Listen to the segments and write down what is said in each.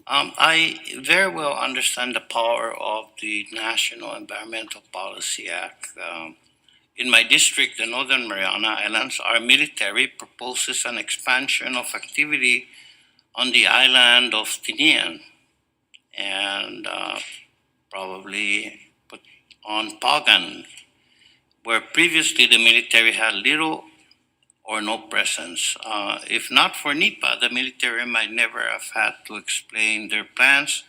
I very well understand the power of the National Environmental Policy Act. In my district, the Northern Mariana Islands, our military proposes an expansion of activity on the island of Tinian and probably put on Pagan, where previously the military had little or no presence. If not for NEPA, the military might never have had to explain their plans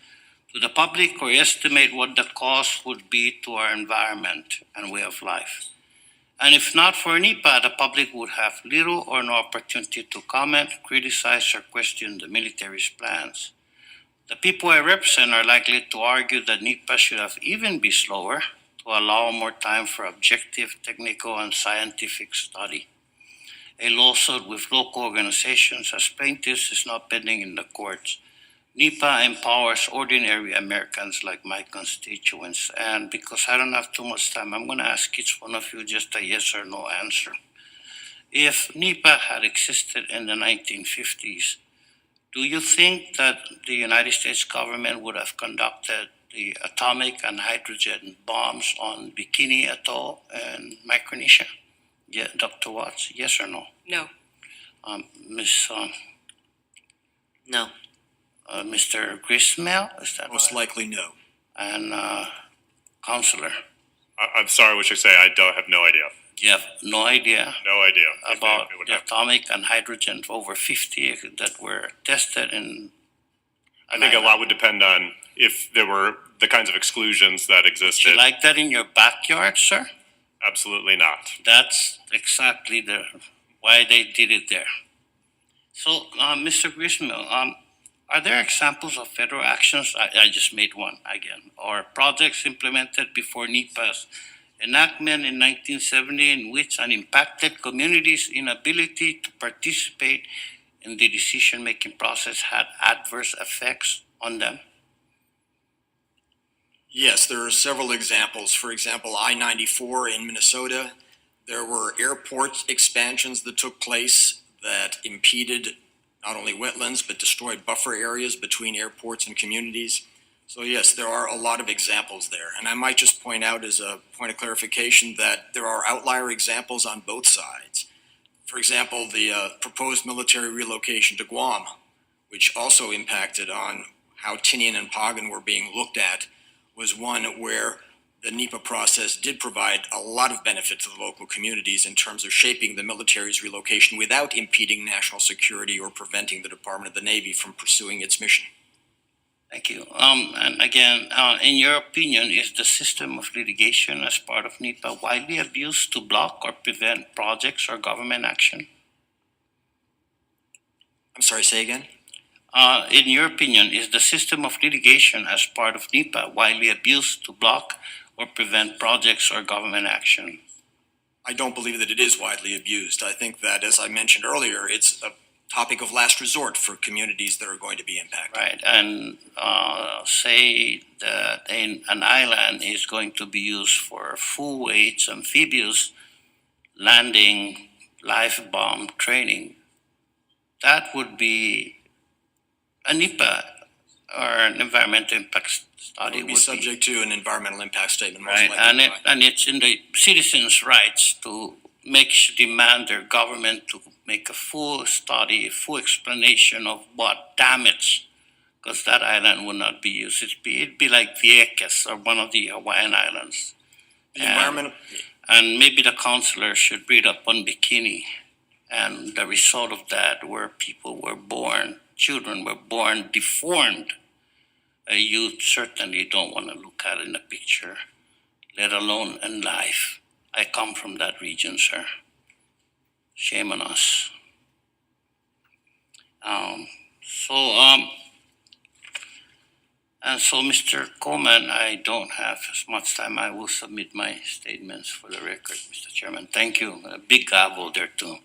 to the public or estimate what the cost would be to our environment and way of life. And if not for NEPA, the public would have little or no opportunity to comment, criticize, or question the military's plans. The people I represent are likely to argue that NEPA should have even be slower to allow more time for objective, technical, and scientific study. A lawsuit with local organizations as plaintiffs is not pending in the courts. NEPA empowers ordinary Americans like my constituents, and because I don't have too much time, I'm going to ask each one of you just a yes or no answer. If NEPA had existed in the 1950s, do you think that the United States government would have conducted the atomic and hydrogen bombs on Bikini Atoll and Micronesia? Yeah, Dr. Watts, yes or no? No. Ms. No. Mr. Grismel, is that Most right? likely no. And Counselor, I'm sorry, what you say. I have no idea. you have no idea No idea. if about it would the happen. atomic and hydrogen, over 50 that were tested in. I think a lot would depend on if there were the kinds of exclusions that Do existed. you like that in your backyard, sir? Absolutely not. That's exactly why they did it there. So, Mr. Grismel, are there examples of federal actions? I just made one again, or projects implemented before NEPA's enactment in 1970 in which an impacted community's inability to participate in the decision-making process had adverse effects on them? Yes, there are several examples. For example, I-94 in Minnesota, there were airport expansions that took place that impeded not only wetlands, but destroyed buffer areas between airports and communities. So yes, there are a lot of examples there. And I might just point out as a point of clarification that there are outlier examples on both sides. For example, the proposed military relocation to Guam, which also impacted on how Tinian and Pagan were being looked at, was one where the NEPA process did provide a lot of benefit to the local communities in terms of shaping the military's relocation without impeding national security or preventing the Department of the Navy from pursuing its mission. Thank you. And again, in your opinion, is the system of litigation as part of NEPA widely abused to block or prevent projects or government action? I'm sorry, say again? In your opinion, is the system of litigation as part of NEPA widely abused to block or prevent projects or government action? I don't believe that it is widely abused. I think that, as I mentioned earlier, it's a topic of last resort for communities that are going to be impacted. Right, and say that an island is going to be used for full-weight amphibious landing, live bomb training. That would be a NEPA or an environmental impact study. It would be subject to an environmental impact statement, most Right, likely. and it's in the citizens' rights to demand their government to make a full study, a full explanation of what damage, because that island would not be used. It'd be like Vieques or one of the Hawaiian islands. The environmental, And maybe the counselor should read up on Bikini and the result of that, where people were born, children were born deformed. You certainly don't want to look at it in a picture, let alone in life. I come from that region, sir. Shame on us. And so, Mr. Coleman, I don't have as much time. I will submit my statements for the record, Mr. Chairman. Thank you. A big gavel there, too.